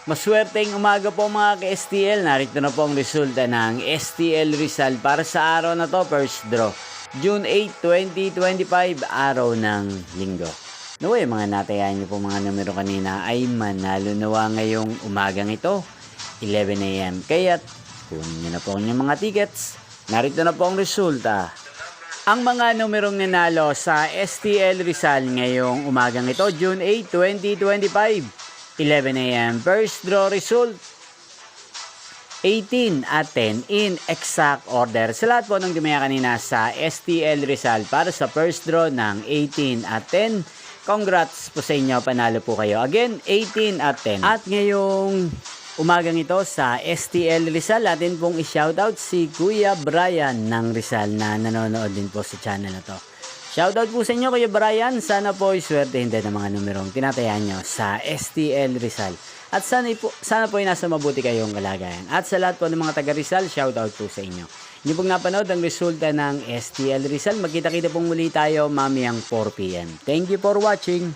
Maswerteng umaga po mga ka-STL. Narito na po ang resulta ng STL Rizal para sa araw na to, first draw. June 8, 2025, araw ng linggo. Naway, mga natayan niyo po mga numero kanina ay manalo nawa ngayong umagang ito, 11 AM. Kaya't kunin niyo na po ang inyong mga tickets. Narito na po ang resulta. Ang mga numerong nanalo sa STL Rizal ngayong umagang ito, June 8, 2025. 11 AM. First draw result, 18 at 10 in exact order. Sa lahat po ng dumaya kanina sa STL Rizal para sa first draw ng 18 at 10, congrats po sa inyo, panalo po kayo. Again, 18 at 10. At ngayong umagang ito sa STL Rizal, atin pong i-shoutout si Kuya Brian ng Rizal na nanonood din po sa channel na to. Shoutout po sa inyo Kuya Brian, sana po iswertehin din ang mga numerong tinatayaan nyo sa STL Rizal. At sana po ay nasa mabuti kayong kalagayan. At sa lahat po ng mga taga Rizal, shoutout po sa inyo. Hindi pong napanood ang resulta ng STL Rizal. Magkita-kita pong muli tayo mamayang 4 PM. Thank you for watching.